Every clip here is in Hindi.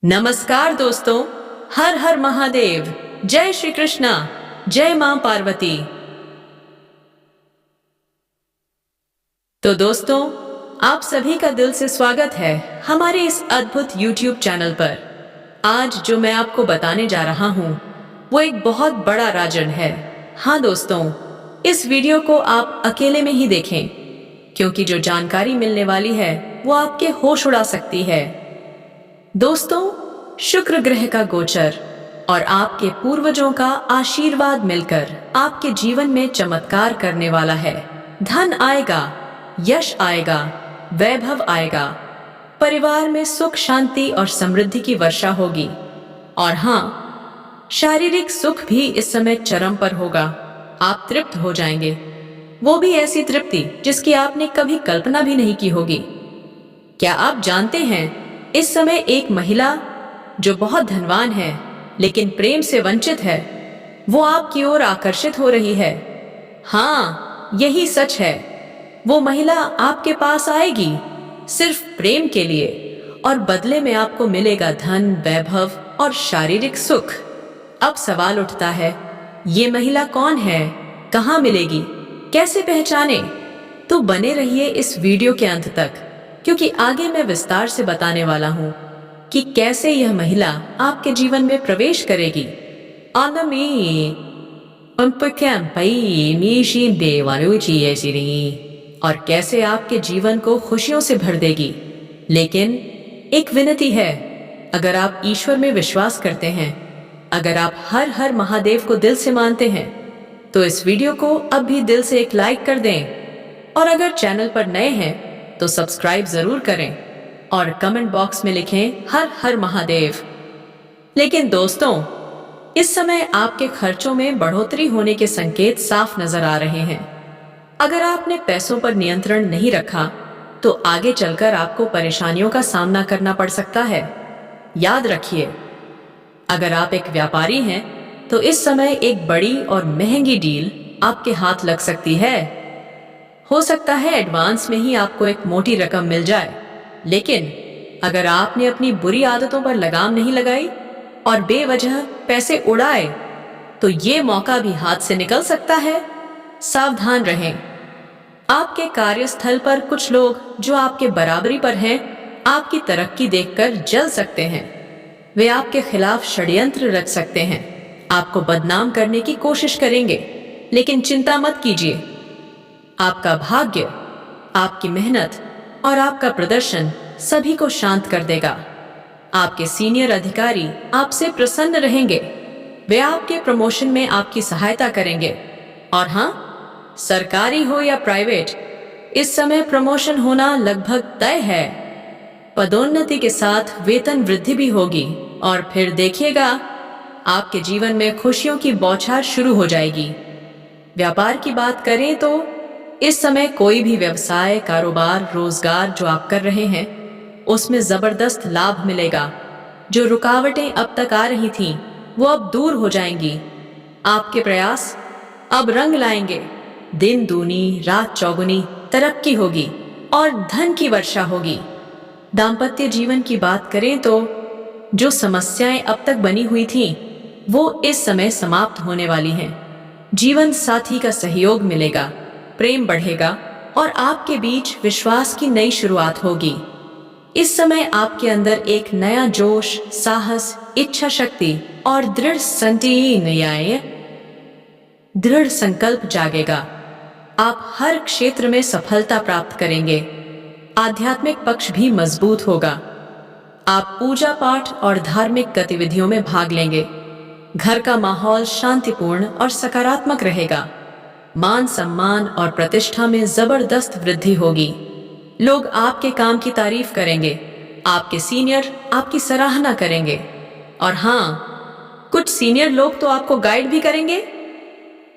नमस्कार दोस्तों, हर हर महादेव। जय श्री कृष्णा, जय मां पार्वती। तो दोस्तों, आप सभी का दिल से स्वागत है हमारे इस अद्भुत YouTube चैनल पर। आज जो मैं आपको बताने जा रहा हूं वो एक बहुत बड़ा राजन है। हाँ दोस्तों, इस वीडियो को आप अकेले में ही देखें, क्योंकि जो जानकारी मिलने वाली है वो आपके होश उड़ा सकती है। दोस्तों, शुक्र ग्रह का गोचर और आपके पूर्वजों का आशीर्वाद मिलकर आपके जीवन में चमत्कार करने वाला है। धन आएगा, यश आएगा, वैभव आएगा, परिवार में सुख शांति और समृद्धि की वर्षा होगी। और हाँ, शारीरिक सुख भी इस समय चरम पर होगा। आप तृप्त हो जाएंगे, वो भी ऐसी तृप्ति जिसकी आपने कभी कल्पना भी नहीं की होगी। क्या आप जानते हैं, इस समय एक महिला जो बहुत धनवान है लेकिन प्रेम से वंचित है, वो आपकी ओर आकर्षित हो रही है। हाँ, यही सच है। वो महिला आपके पास आएगी सिर्फ प्रेम के लिए, और बदले में आपको मिलेगा धन, वैभव और शारीरिक सुख। अब सवाल उठता है, ये महिला कौन है, कहाँ मिलेगी, कैसे पहचाने? तो बने रहिए इस वीडियो के अंत तक, क्योंकि आगे मैं विस्तार से बताने वाला हूँ कि कैसे यह महिला आपके जीवन में प्रवेश करेगी। और कैसे आपके जीवन को खुशियों से भर देगी। लेकिन एक विनती है, अगर आप ईश्वर में विश्वास करते हैं, अगर आप हर हर महादेव को दिल से मानते हैं, तो इस वीडियो को अब भी दिल से एक लाइक कर दें। और अगर चैनल पर नए हैं तो सब्सक्राइब जरूर करें और कमेंट बॉक्स में लिखें हर हर महादेव। लेकिन दोस्तों, इस समय आपके खर्चों में बढ़ोतरी होने के संकेत साफ नजर आ रहे हैं। अगर आपने पैसों पर नियंत्रण नहीं रखा तो आगे चलकर आपको परेशानियों का सामना करना पड़ सकता है। याद रखिए, अगर आप एक व्यापारी हैं तो इस समय एक बड़ी और महंगी डील आपके हाथ लग सकती है। हो सकता है एडवांस में ही आपको एक मोटी रकम मिल जाए, लेकिन अगर आपने अपनी बुरी आदतों पर लगाम नहीं लगाई और बेवजह पैसे उड़ाए तो ये मौका भी हाथ से निकल सकता है। सावधान रहें। आपके कार्यस्थल पर कुछ लोग जो आपके बराबरी पर हैं, आपकी तरक्की देखकर जल सकते हैं। वे आपके खिलाफ षड्यंत्र रच सकते हैं, आपको बदनाम करने की कोशिश करेंगे। लेकिन चिंता मत कीजिए, आपका भाग्य, आपकी मेहनत और आपका प्रदर्शन सभी को शांत कर देगा। आपके सीनियर अधिकारी आपसे प्रसन्न रहेंगे, वे आपके प्रमोशन में आपकी सहायता करेंगे। और हाँ, सरकारी हो या प्राइवेट, इस समय प्रमोशन होना लगभग तय है। पदोन्नति के साथ वेतन वृद्धि भी होगी, और फिर देखिएगा आपके जीवन में खुशियों की बौछार शुरू हो जाएगी। व्यापार की बात करें तो इस समय कोई भी व्यवसाय, कारोबार, रोजगार जो आप कर रहे हैं, उसमें जबरदस्त लाभ मिलेगा। जो रुकावटें अब तक आ रही थीं, वो अब दूर हो जाएंगी। आपके प्रयास अब रंग लाएंगे। दिन दूनी, रात चौगुनी तरक्की होगी और धन की वर्षा होगी। दाम्पत्य जीवन की बात करें तो जो समस्याएं अब तक बनी हुई थीं, वो इस समय समाप्त होने वाली हैं। जीवन साथी का सहयोग मिलेगा, प्रेम बढ़ेगा और आपके बीच विश्वास की नई शुरुआत होगी। इस समय आपके अंदर एक नया जोश, साहस, इच्छा शक्ति और दृढ़ संकल्प जागेगा। आप हर क्षेत्र में सफलता प्राप्त करेंगे। आध्यात्मिक पक्ष भी मजबूत होगा। आप पूजा पाठ और धार्मिक गतिविधियों में भाग लेंगे। घर का माहौल शांतिपूर्ण और सकारात्मक रहेगा। मान सम्मान और प्रतिष्ठा में जबरदस्त वृद्धि होगी। लोग आपके काम की तारीफ करेंगे, आपके सीनियर आपकी सराहना करेंगे। और हाँ, कुछ सीनियर लोग तो आपको गाइड भी करेंगे।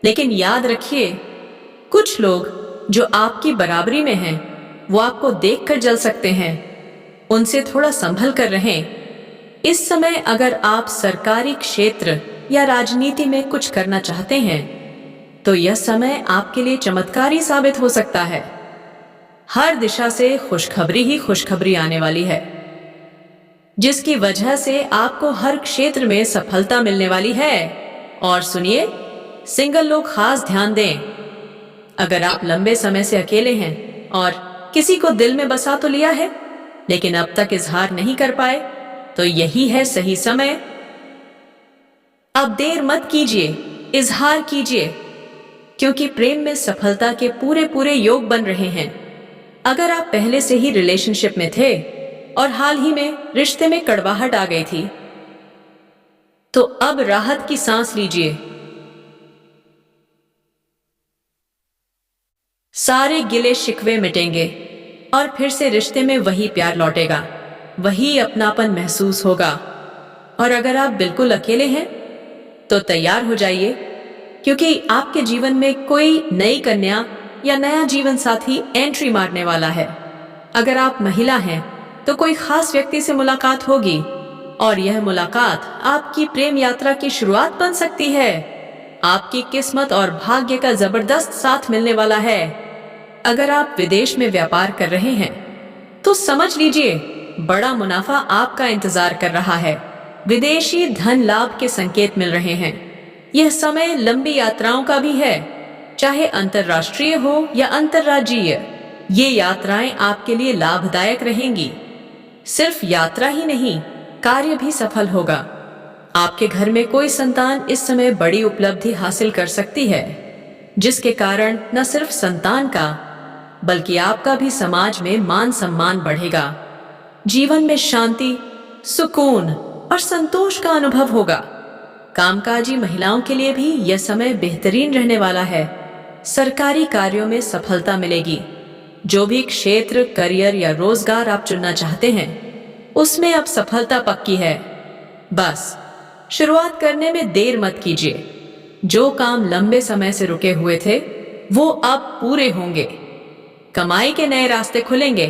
लेकिन याद रखिए, कुछ लोग जो आपकी बराबरी में हैं, वो आपको देखकर जल सकते हैं। उनसे थोड़ा संभल कर रहें। इस समय अगर आप सरकारी क्षेत्र या राजनीति में कुछ करना चाहते हैं तो यह समय आपके लिए चमत्कारी साबित हो सकता है। हर दिशा से खुशखबरी ही खुशखबरी आने वाली है। जिसकी वजह से आपको हर क्षेत्र में सफलता मिलने वाली है। और सुनिए, सिंगल लोग खास ध्यान दें। अगर आप लंबे समय से अकेले हैं और किसी को दिल में बसा तो लिया है, लेकिन अब तक इजहार नहीं कर पाए, तो यही है सही समय। अब देर मत कीजिए, इजहार कीजिए, क्योंकि प्रेम में सफलता के पूरे पूरे योग बन रहे हैं। अगर आप पहले से ही रिलेशनशिप में थे और हाल ही में रिश्ते में कड़वाहट आ गई थी, तो अब राहत की सांस लीजिए। सारे गिले शिकवे मिटेंगे और फिर से रिश्ते में वही प्यार लौटेगा, वही अपनापन महसूस होगा। और अगर आप बिल्कुल अकेले हैं, तो तैयार हो जाइए, क्योंकि आपके जीवन में कोई नई कन्या या नया जीवन साथी एंट्री मारने वाला है। अगर आप महिला हैं, तो कोई खास व्यक्ति से मुलाकात होगी और यह मुलाकात आपकी प्रेम यात्रा की शुरुआत बन सकती है। आपकी किस्मत और भाग्य का जबरदस्त साथ मिलने वाला है। अगर आप विदेश में व्यापार कर रहे हैं, तो समझ लीजिए बड़ा मुनाफा आपका इंतजार कर रहा है। विदेशी धन लाभ के संकेत मिल रहे हैं। यह समय लंबी यात्राओं का भी है, चाहे अंतर्राष्ट्रीय हो या अंतर्राज्यीय। ये यात्राएं आपके लिए लाभदायक रहेंगी। सिर्फ यात्रा ही नहीं, कार्य भी सफल होगा। आपके घर में कोई संतान इस समय बड़ी उपलब्धि हासिल कर सकती है, जिसके कारण न सिर्फ संतान का, बल्कि आपका भी समाज में मान सम्मान बढ़ेगा। जीवन में शांति, सुकून और संतोष का अनुभव होगा। कामकाजी महिलाओं के लिए भी यह समय बेहतरीन रहने वाला है। सरकारी कार्यों में सफलता मिलेगी। जो भी क्षेत्र, करियर या रोजगार आप चुनना चाहते हैं, उसमें अब सफलता पक्की है। बस शुरुआत करने में देर मत कीजिए। जो काम लंबे समय से रुके हुए थे, वो अब पूरे होंगे। कमाई के नए रास्ते खुलेंगे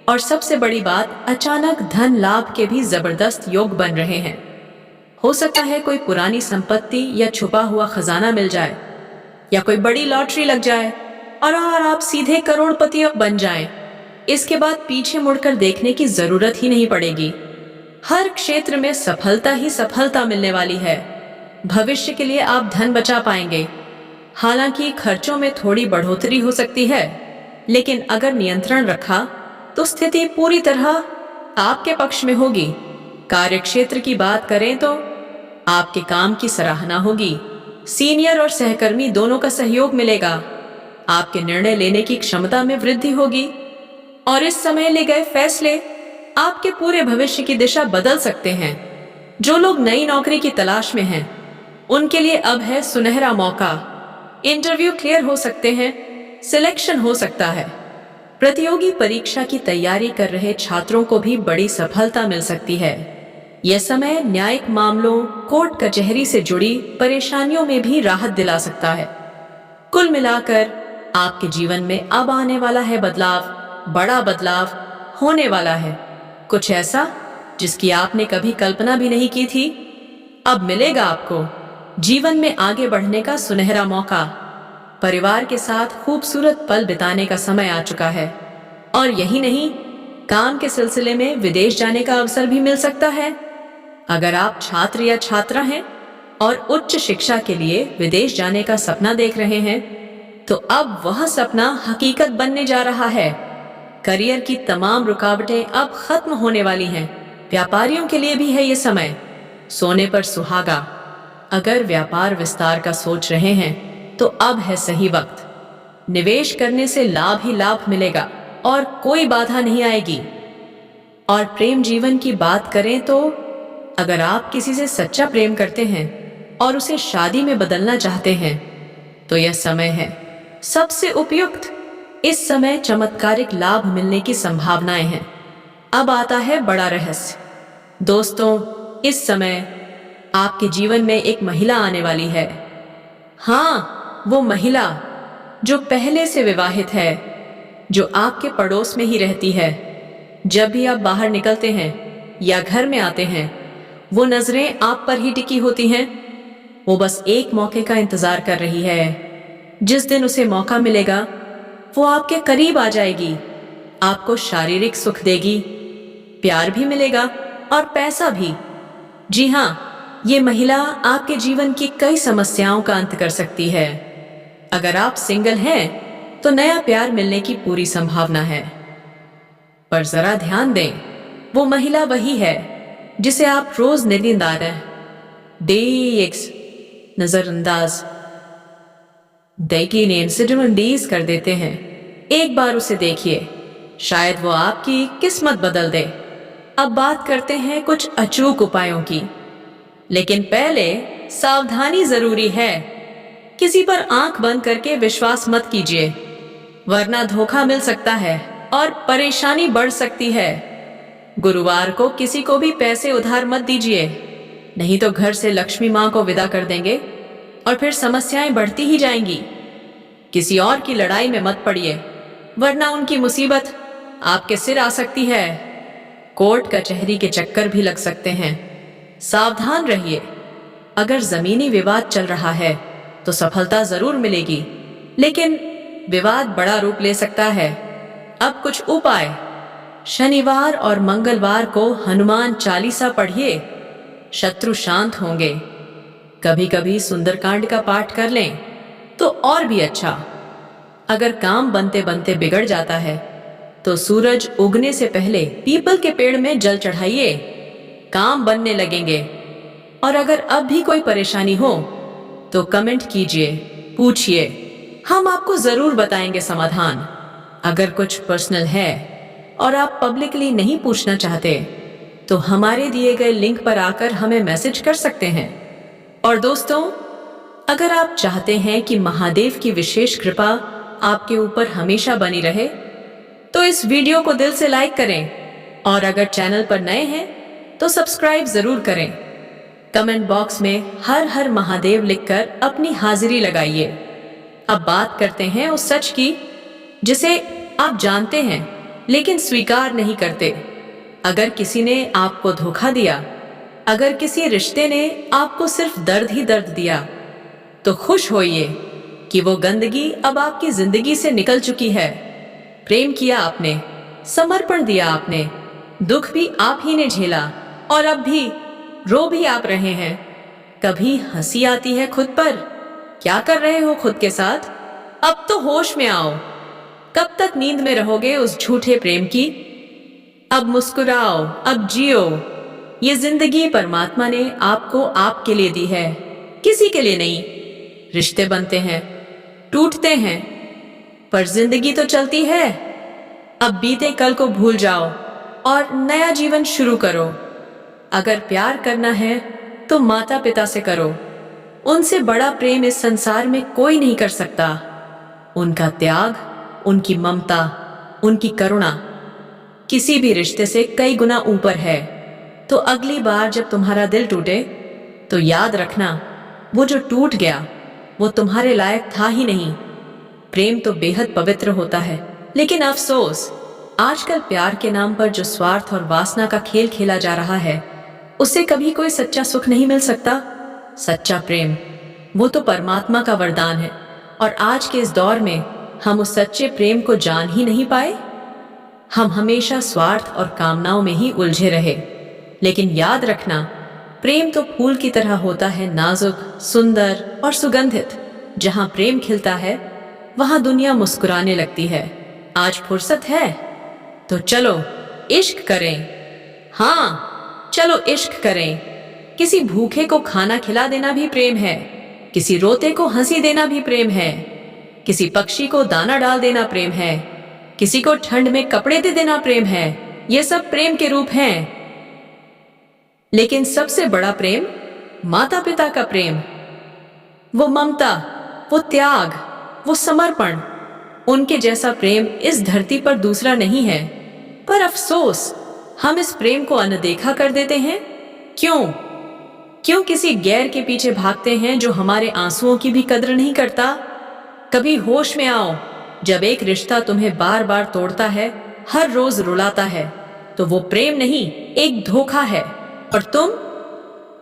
और सबसे बड़ी बात, अचानक धन लाभ के भी जबरदस्त योग बन रहे हैं। हो सकता है कोई पुरानी संपत्ति या छुपा हुआ खजाना मिल जाए, या कोई बड़ी लॉटरी लग जाए और आप सीधे करोड़पति बन जाएं। इसके बाद पीछे मुड़कर देखने की जरूरत ही नहीं पड़ेगी। हर क्षेत्र में सफलता ही सफलता मिलने वाली है। भविष्य के लिए आप धन बचा पाएंगे। हालांकि खर्चों में थोड़ी बढ़ोतरी हो सकती है, लेकिन अगर नियंत्रण रखा तो स्थिति पूरी तरह आपके पक्ष में होगी। कार्यक्षेत्र की बात करें तो आपके काम की सराहना होगी। सीनियर और सहकर्मी दोनों का सहयोग मिलेगा। आपके निर्णय लेने की क्षमता में वृद्धि होगी और इस समय ले गए फैसले आपके पूरे भविष्य की दिशा बदल सकते हैं। जो लोग नई नौकरी की तलाश में हैं, उनके लिए अब है सुनहरा मौका। इंटरव्यू क्लियर हो सकते हैं, सिलेक्शन हो सकता है। प्रतियोगी परीक्षा की तैयारी कर रहे छात्रों को भी बड़ी सफलता मिल सकती है। यह समय न्यायिक मामलों, कोर्ट कचहरी से जुड़ी परेशानियों में भी राहत दिला सकता है। कुल मिलाकर आपके जीवन में अब आने वाला है बदलाव। बड़ा बदलाव होने वाला है, कुछ ऐसा जिसकी आपने कभी कल्पना भी नहीं की थी। अब मिलेगा आपको जीवन में आगे बढ़ने का सुनहरा मौका। परिवार के साथ खूबसूरत पल बिताने का समय आ चुका है। और यही नहीं, काम के सिलसिले में विदेश जाने का अवसर भी मिल सकता है। अगर आप छात्र या छात्रा हैं और उच्च शिक्षा के लिए विदेश जाने का सपना देख रहे हैं, तो अब वह सपना हकीकत बनने जा रहा है। करियर की तमाम रुकावटें अब खत्म होने वाली हैं। व्यापारियों के लिए भी है ये समय सोने पर सुहागा। अगर व्यापार विस्तार का सोच रहे हैं, तो अब है सही वक्त। निवेश करने से लाभ ही लाभ मिलेगा और कोई बाधा नहीं आएगी। और प्रेम जीवन की बात करें तो अगर आप किसी से सच्चा प्रेम करते हैं और उसे शादी में बदलना चाहते हैं, तो यह समय है सबसे उपयुक्त। इस समय चमत्कारिक लाभ मिलने की संभावनाएं हैं। अब आता है बड़ा रहस्य। दोस्तों, इस समय आपके जीवन में एक महिला आने वाली है। हाँ, वो महिला जो पहले से विवाहित है, जो आपके पड़ोस में ही रहती है। जब भी आप बाहर निकलते हैं या घर में आते हैं, वो नजरें आप पर ही टिकी होती हैं। वो बस एक मौके का इंतजार कर रही है। जिस दिन उसे मौका मिलेगा, वो आपके करीब आ जाएगी, आपको शारीरिक सुख देगी, प्यार भी मिलेगा और पैसा भी। जी हाँ, ये महिला आपके जीवन की कई समस्याओं का अंत कर सकती है। अगर आप सिंगल हैं तो नया प्यार मिलने की पूरी संभावना है। पर जरा ध्यान दें, वो महिला वही है जिसे आप रोज निंदार डेक्स नजरअंदाज इंसिडेंट कर देते हैं। एक बार उसे देखिए, शायद वो आपकी किस्मत बदल दे। अब बात करते हैं कुछ अचूक उपायों की, लेकिन पहले सावधानी जरूरी है। किसी पर आंख बंद करके विश्वास मत कीजिए, वरना धोखा मिल सकता है और परेशानी बढ़ सकती है। गुरुवार को किसी को भी पैसे उधार मत दीजिए, नहीं तो घर से लक्ष्मी माँ को विदा कर देंगे और फिर समस्याएं बढ़ती ही जाएंगी। किसी और की लड़ाई में मत पड़िए, वरना उनकी मुसीबत आपके सिर आ सकती है। कोर्ट कचहरी के चक्कर भी लग सकते हैं। सावधान रहिए। अगर जमीनी विवाद चल रहा है तो सफलता जरूर मिलेगी, लेकिन विवाद बड़ा रूप ले सकता है। अब कुछ उपाय। शनिवार और मंगलवार को हनुमान चालीसा पढ़िए, शत्रु शांत होंगे। कभी कभी सुंदरकांड का पाठ कर लें तो और भी अच्छा। अगर काम बनते बनते बिगड़ जाता है तो सूरज उगने से पहले पीपल के पेड़ में जल चढ़ाइए, काम बनने लगेंगे। और अगर अब भी कोई परेशानी हो तो कमेंट कीजिए, पूछिए, हम आपको जरूर बताएंगे समाधान। अगर कुछ पर्सनल है और आप पब्लिकली नहीं पूछना चाहते तो हमारे दिए गए लिंक पर आकर हमें मैसेज कर सकते हैं। और दोस्तों, अगर आप चाहते हैं कि महादेव की विशेष कृपा आपके ऊपर हमेशा बनी रहे तो इस वीडियो को दिल से लाइक करें, और अगर चैनल पर नए हैं तो सब्सक्राइब जरूर करें। कमेंट बॉक्स में हर हर महादेव लिखकर अपनी हाजिरी लगाइए। अब बात करते हैं उस सच की जिसे आप जानते हैं लेकिन स्वीकार नहीं करते। अगर किसी ने आपको धोखा दिया, अगर किसी रिश्ते ने आपको सिर्फ दर्द ही दर्द दिया, तो खुश होइए कि वो गंदगी अब आपकी जिंदगी से निकल चुकी है। प्रेम किया आपने, समर्पण दिया आपने, दुख भी आप ही ने झेला और अब भी रो भी आप रहे हैं। कभी हंसी आती है खुद पर, क्या कर रहे हो खुद के साथ? अब तो होश में आओ। कब तक नींद में रहोगे उस झूठे प्रेम की? अब मुस्कुराओ, अब जियो। ये जिंदगी परमात्मा ने आपको आपके लिए दी है, किसी के लिए नहीं। रिश्ते बनते हैं, टूटते हैं, पर जिंदगी तो चलती है। अब बीते कल को भूल जाओ और नया जीवन शुरू करो। अगर प्यार करना है तो माता पिता से करो, उनसे बड़ा प्रेम इस संसार में कोई नहीं कर सकता। उनका त्याग, उनकी ममता, उनकी करुणा किसी भी रिश्ते से कई गुना ऊपर है। तो अगली बार जब तुम्हारा दिल टूटे तो याद रखना, वो जो टूट गया वो तुम्हारे लायक था ही नहीं। प्रेम तो बेहद पवित्र होता है, लेकिन अफसोस आजकल प्यार के नाम पर जो स्वार्थ और वासना का खेल खेला जा रहा है, उससे कभी कोई सच्चा सुख नहीं मिल सकता। सच्चा प्रेम वो तो परमात्मा का वरदान है, और आज के इस दौर में हम उस सच्चे प्रेम को जान ही नहीं पाए। हम हमेशा स्वार्थ और कामनाओं में ही उलझे रहे। लेकिन याद रखना, प्रेम तो फूल की तरह होता है, नाजुक, सुंदर और सुगंधित। जहां प्रेम खिलता है वहां दुनिया मुस्कुराने लगती है। आज फुर्सत है तो चलो इश्क करें। हाँ, चलो इश्क करें। किसी भूखे को खाना खिला देना भी प्रेम है, किसी रोते को हंसी देना भी प्रेम है, किसी पक्षी को दाना डाल देना प्रेम है, किसी को ठंड में कपड़े दे देना प्रेम है। ये सब प्रेम के रूप हैं। लेकिन सबसे बड़ा प्रेम माता पिता का प्रेम, वो ममता, वो त्याग, वो समर्पण, उनके जैसा प्रेम इस धरती पर दूसरा नहीं है। पर अफसोस हम इस प्रेम को अनदेखा कर देते हैं। क्यों किसी गैर के पीछे भागते हैं जो हमारे आंसुओं की भी कद्र नहीं करता। कभी होश में आओ, जब एक रिश्ता तुम्हें बार बार तोड़ता है, हर रोज रुलाता है, तो वो प्रेम नहीं, एक धोखा है। और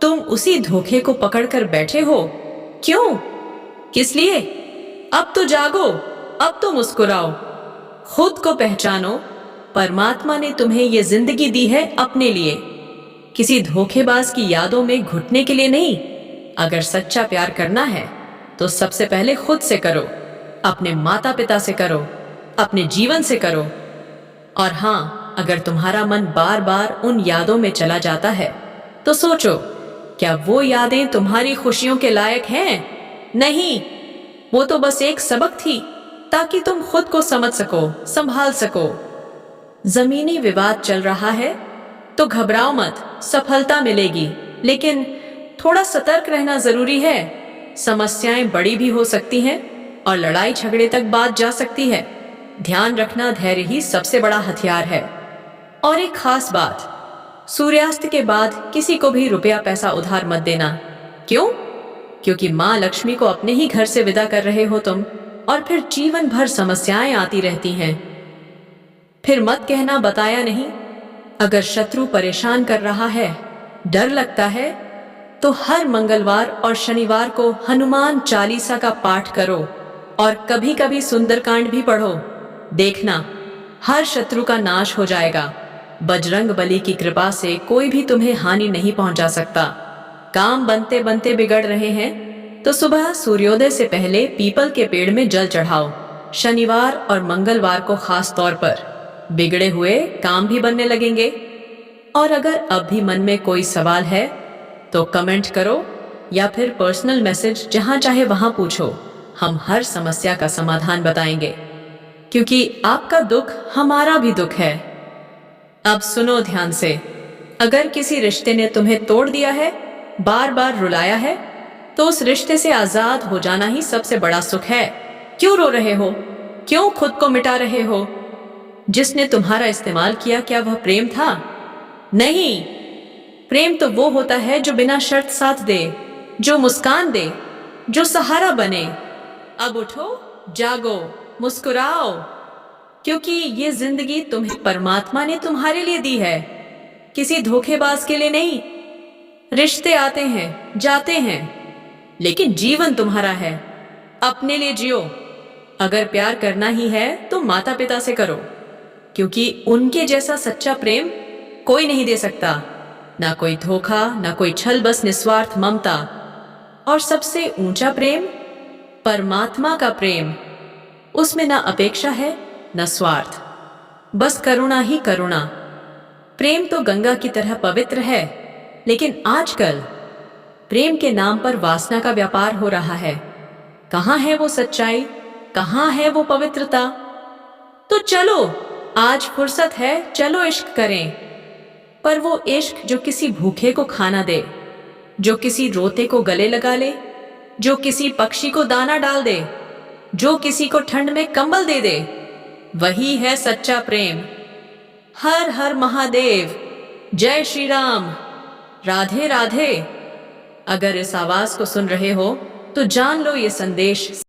तुम उसी धोखे को पकड़कर बैठे हो। क्यों? किस लिए? अब तो जागो, अब तो मुस्कुराओ, खुद को पहचानो। परमात्मा ने तुम्हें ये जिंदगी दी है अपने लिए। किसी धोखेबाज की यादों में घुटने के लिए नहीं। अगर सच्चा प्यार करना है तो सबसे पहले खुद से करो, अपने माता पिता से करो, अपने जीवन से करो। और हाँ, अगर तुम्हारा मन बार बार उन यादों में चला जाता है तो सोचो, क्या वो यादें तुम्हारी खुशियों के लायक हैं? नहीं, वो तो बस एक सबक थी ताकि तुम खुद को समझ सको, संभाल सको। जमीनी विवाद चल रहा है तो घबराओ मत, सफलता मिलेगी, लेकिन थोड़ा सतर्क रहना जरूरी है। समस्याएं बड़ी भी हो सकती हैं और लड़ाई झगड़े तक बात जा सकती है। ध्यान रखना, धैर्य ही सबसे बड़ा हथियार है। और एक खास बात, सूर्यास्त के बाद किसी को भी रुपया पैसा उधार मत देना। क्यों? क्योंकि माँ लक्ष्मी को अपने ही घर से विदा कर रहे हो तुम, और फिर जीवन भर समस्याएं आती रहती हैं। फिर मत कहना बताया नहीं। अगर शत्रु परेशान कर रहा है, डर लगता है, तो हर मंगलवार और शनिवार को हनुमान चालीसा का पाठ करो और कभी कभी सुंदरकांड भी पढ़ो। देखना, हर शत्रु का नाश हो जाएगा। बजरंग बली की कृपा से कोई भी तुम्हें हानि नहीं पहुंचा सकता। काम बनते बनते बिगड़ रहे हैं तो सुबह सूर्योदय से पहले पीपल के पेड़ में जल चढ़ाओ। शनिवार और मंगलवार को खास तौर पर बिगड़े हुए काम भी बनने लगेंगे। और अगर अब भी मन में कोई सवाल है तो कमेंट करो या फिर पर्सनल मैसेज, जहां चाहे वहां पूछो। हम हर समस्या का समाधान बताएंगे, क्योंकि आपका दुख हमारा भी दुख है। अब सुनो ध्यान से, अगर किसी रिश्ते ने तुम्हें तोड़ दिया है, बार बार रुलाया है, तो उस रिश्ते से आजाद हो जाना ही सबसे बड़ा सुख है। क्यों रो रहे हो? क्यों खुद को मिटा रहे हो? जिसने तुम्हारा इस्तेमाल किया, क्या वह प्रेम था? नहीं, प्रेम तो वो होता है जो बिना शर्त साथ दे, जो मुस्कान दे, जो सहारा बने। अब उठो, जागो, मुस्कुराओ, क्योंकि ये जिंदगी तुम्हें परमात्मा ने तुम्हारे लिए दी है, किसी धोखेबाज के लिए नहीं। रिश्ते आते हैं, जाते हैं, लेकिन जीवन तुम्हारा है। अपने लिए जियो। अगर प्यार करना ही है तो माता पिता से करो, क्योंकि उनके जैसा सच्चा प्रेम कोई नहीं दे सकता। ना कोई धोखा, ना कोई छल, बस निस्वार्थ ममता। और सबसे ऊंचा प्रेम, परमात्मा का प्रेम। उसमें ना अपेक्षा है, न स्वार्थ, बस करुणा ही करुणा। प्रेम तो गंगा की तरह पवित्र है, लेकिन आजकल प्रेम के नाम पर वासना का व्यापार हो रहा है। कहाँ है वो सच्चाई? कहाँ है वो पवित्रता? तो चलो, आज फुर्सत है, चलो इश्क करें। पर वो इश्क जो किसी भूखे को खाना दे, जो किसी रोते को गले लगा ले, जो किसी पक्षी को दाना डाल दे, जो किसी को ठंड में कंबल दे दे, वही है सच्चा प्रेम। हर हर महादेव, जय श्री राम, राधे राधे। अगर इस आवाज को सुन रहे हो तो जान लो, ये संदेश